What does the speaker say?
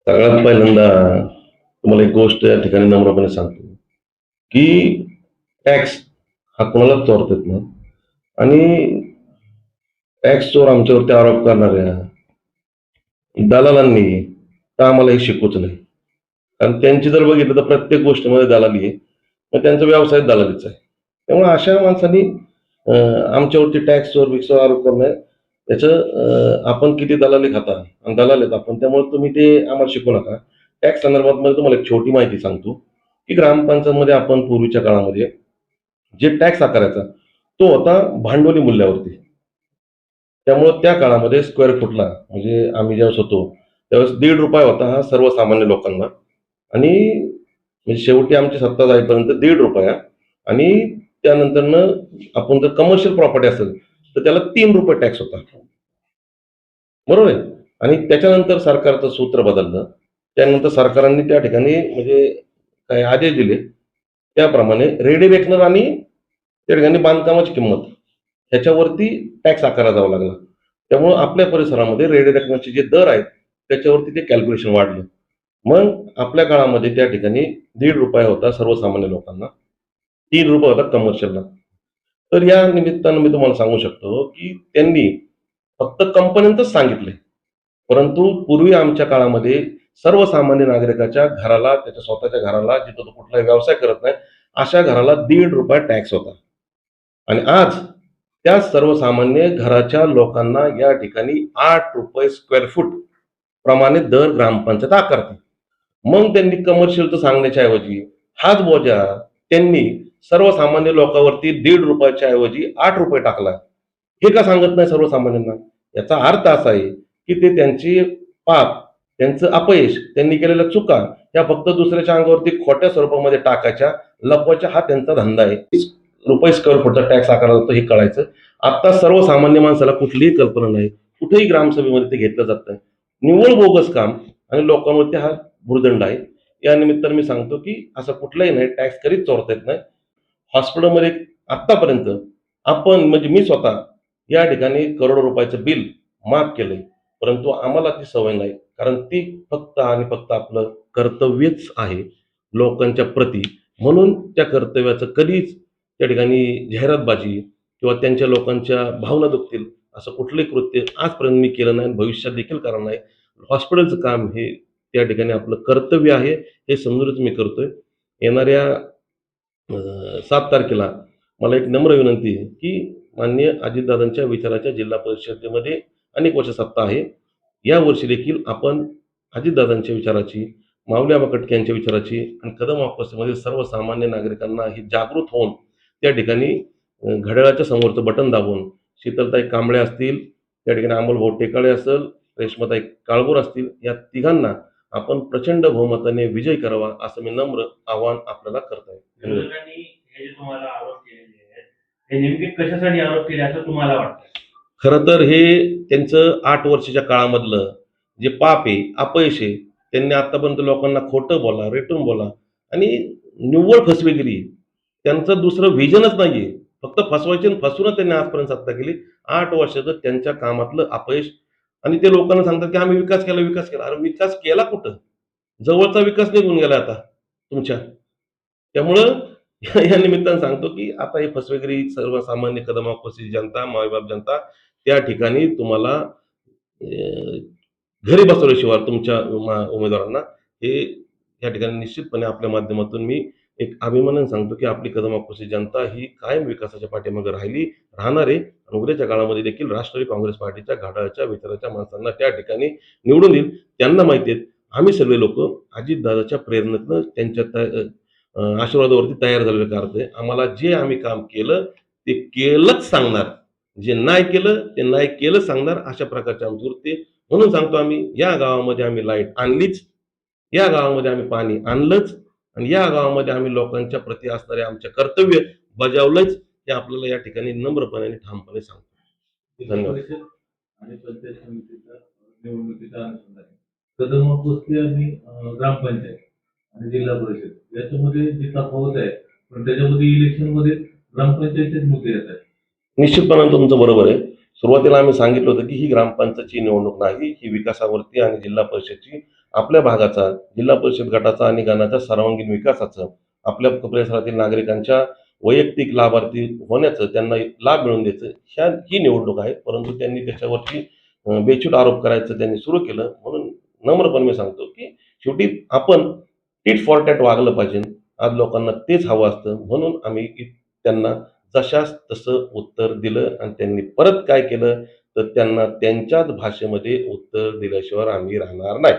सगळ्यात पहिल्यांदा तुम्हाला एक गोष्ट या ठिकाणी नम्रपणे सांगतो, की टॅक्स हा कोणालाच चोरता येत नाही आणि टॅक्स चोर आमच्यावरती आरोप करणाऱ्या दलालांनी तर आम्हाला हे शिकवूच नाही. कारण त्यांची जर बघितलं तर प्रत्येक गोष्टीमध्ये दलाली आहे. मग त्यांचा व्यवसाय दलालीचा आहे. त्यामुळे अशा माणसांनी अ, आमच्यावरती टॅक्स चोर-बिक्सवर आरोप करू नये. त्याचं आपण किती दलाली खाता आणि दलाल आहेत आपण. त्यामुळे तुम्ही ते आम्हाला शिकवू नका. टॅक्स संदर्भात मध्ये तुम्हाला एक छोटी माहिती सांगतो, की ग्रामपंचायतमध्ये आपण पूर्वीच्या काळामध्ये जे टॅक्स आकारायचा, तो होता भांडवली मूल्यावरती. त्यामुळं त्या काळामध्ये स्क्वेअर फुटला म्हणजे आम्ही ज्यावेळेस होतो, त्यावेळेस ₹1.5 होता हा सर्वसामान्य लोकांना आणि म्हणजे शेवटी आमची सत्ता जाईपर्यंत ₹1.5 आणि त्यानंतरनं आपण जर कमर्शियल प्रॉपर्टी असेल, तर त्याला ₹3 टॅक्स होता. बरोबर आहे? आणि त्याच्यानंतर सरकारचं सूत्र बदललं. त्यानंतर सरकारांनी त्या ठिकाणी म्हणजे काही आदेश दिले. त्याप्रमाणे रेडी रेकनर आणि त्या ठिकाणी बांधकामाची किंमत ह्याच्यावरती टॅक्स आकारला जावा लागला. त्यामुळं आपल्या परिसरामध्ये रेडी रेकनरचे जे दर आहेत, त्याच्यावरती ते कॅल्क्युलेशन वाढलं. मग आपल्या काळामध्ये त्या ठिकाणी ₹1.5 होता सर्वसामान्य लोकांना, ₹3 होता कमर्शियलला. तर या निमित्तानं मी तुम्हाला सांगू शकतो, की त्यांनी फक्त कंपन्यांचंच सांगितलंय. परंतु पूर्वी आमच्या काळामध्ये सर्वसामान्य नागरिकाच्या घराला, त्याच्या स्वतःच्या घराला, जिथं तो कुठलाही व्यवसाय करत नाही, अशा घराला ₹1.5 टॅक्स होता. आणि आज त्या सर्वसामान्य घराच्या लोकांना या ठिकाणी ₹8 स्क्वेअर फूट प्रमाणे दर ग्रामपंचायत आकारते. मग त्यांनी कमर्शियलचं सांगण्याच्या ऐवजी हाच बोजा त्यांनी सर्वसामान्य लोकांवरती ₹1.5 च्या ऐवजी ₹8 टाकला. हे का सांगत नाही सर्वसामान्यांना? याचा अर्थ असा आहे, की ते त्यांची पाप, त्यांचं अपयश, त्यांनी केलेल्या चुका या फक्त दुसऱ्याच्या अंगावरती खोट्या स्वरूपामध्ये टाकायच्या, लपवायच्या हा त्यांचा धंदा आहे. ₹30 स्क्वेअर फूटचा टॅक्स आकारला जातो हे कळायचं. आता सर्वसामान्य माणसाला कुठलीही कल्पना नाही. कुठेही ग्रामसभेमध्ये ते घेतलं जात नाही. निव्वळ बोगस काम आणि लोकांवरती हा भुर्दंड आहे. या निमित्तानं मी सांगतो, की असं कुठलंही नाही, टॅक्स कधीच चोरता येत नाही. हॉस्पिटलमध्ये आत्तापर्यंत आपण म्हणजे मी स्वतः या ठिकाणी करोडो रुपयाचं बिल माफ केलंय. परंतु आम्हाला ती सवय नाही. कारण ती फक्त आणि फक्त आपलं कर्तव्यच आहे लोकांच्या प्रती. म्हणून त्या कर्तव्याचं कधीच त्या ठिकाणी जाहिरातबाजी किंवा त्यांच्या लोकांच्या भावना दुखतील असं कुठलंही कृत्य आजपर्यंत मी केलं नाही आणि भविष्यात देखील करणार नाही. हॉस्पिटलचं काम हे त्या ठिकाणी आपलं कर्तव्य आहे, हे समजूनच मी करतोय. येणाऱ्या 7 तारखेला मला एक नम्र विनंती आहे, की माननीय अजितदादांच्या विचाराच्या जिल्हा परिषदेमध्ये अनेक वर्ष सत्ता आहे. यावर्षी देखील आपण अजितदादांच्या विचाराची, माऊली कटके यांच्या विचाराची आणि कदम ऑफिसमध्ये सर्वसामान्य नागरिकांना हे जागृत होऊन त्या ठिकाणी घड्याळाच्या समोरचं बटन दाबून शीतलताई कांबळे असतील, त्या ठिकाणी अमोलभाऊ टेकाळे असेल, रेश्माताई काळभोर असतील, या तिघांना आपण प्रचंड बहुमताने विजय करावा असं मी नम्र आवाहन आपल्याला करत आहे. धन्यवाद. विरोधकांनी हे जे तुम्हाला आरोप केलेले आहेत, हे नेमके कशासाठी आरोप केले असं तुम्हाला वाटतं? खरं तर हे त्यांचं 8 वर्षाच्या काळामधलं जे पाप आहे, अपयश आहे, त्यांनी आत्तापर्यंत लोकांना खोटं बोला, रेटून बोला आणि निव्वळ फसवेगिरी. त्यांचं दुसरं व्हिजनच नाहीये. फक्त फसवायचे आणि फसूनच त्यांनी आजपर्यंत सत्ता केली. 8 वर्षाचं त्यांच्या कामातलं अपयश आणि ते लोकांना सांगतात, की आम्ही विकास केला, विकास केला. अरे विकास केला कुठं? जवळचा विकास निघून गेला आता तुमच्या. त्यामुळं या निमित्तानं सांगतो, की आता ही फसवेगिरी सर्वसामान्य कदम ऑफिसची जनता, मायबाप जनता त्या ठिकाणी तुम्हाला घरी बसवल्याशिवाय तुमच्या उमेदवारांना हे या ठिकाणी निश्चितपणे आपल्या माध्यमातून मी एक अभिमानाने सांगतो, की आपली कदम ऑफिसची जनता ही कायम विकासाच्या पाठीमागे राहिली, राहणार आहे आणि उद्याच्या काळामध्ये देखील राष्ट्रवादी काँग्रेस पार्टीच्या घड्याळाच्या विचाराच्या माणसांना त्या ठिकाणी निवडून देईल. त्यांना माहिती आहे, आम्ही सगळे लोकं अजितदादाच्या प्रेरणेतनं त्यांच्या आशीर्वादावरती तयार झालेले कार्यकर्ते आहे. आम्हाला जे आम्ही काम केलं, ते केलंच सांगणार. जे नाही केलं, ते नाही केलंच सांगणार. अशा प्रकारचे आमची वृत्ती आहे. म्हणून सांगतो आम्ही, या गावामध्ये आम्ही लाईट आणलीच, या गावामध्ये आम्ही पाणी आणलंच आणि या गावामध्ये आम्ही लोकांच्या प्रती असणारे आमचे कर्तव्य बजावलंच. हे आपल्याला या ठिकाणी नम्रपणे आणि ठामपणे सांगतो. जिल्हा धन्यवाद. परिषद आणि पंचायत समितीच्या निवडणुकीच्या अनुषंगाने कदम ऑफिसची आणि ग्रामपंचायत आणि जिल्हा परिषद याच्यामध्ये जी तफावत आहे, पण त्याच्यामध्ये इलेक्शनमध्ये ग्रामपंचायतीचे मुद्दे येत आहेत. निश्चितपणे तुमचं बरोबर आहे. सुरुवातीला आम्ही सांगितलं होतं, की ही ग्रामपंचायतची निवडणूक नाही, ही विकासावरती आणि जिल्हा परिषदची आपल्या भागाचा, जिल्हा परिषद गटाचा आणि गणाच्या सर्वांगीण विकासाचं, आपल्या परिसरातील नागरिकांच्या वैयक्तिक लाभार्थी होण्याचं, त्यांना लाभ मिळवून द्यायचं, ही निवडणूक आहे. परंतु त्यांनी त्याच्यावरती बेछूट आरोप करायचं त्यांनी सुरू केलं. म्हणून नम्रपणे मी सांगतो, की शेवटी आपण टिट फॉर टॅट वागलं पाहिजे. आज लोकांना तेच हवं असतं. म्हणून आम्ही त्यांना जशास तसं उत्तर दिलं आणि त्यांनी परत काय केलं, तर त्यांना त्यांच्याच भाषेमध्ये उत्तर दिल्याशिवाय आम्ही राहणार नाही.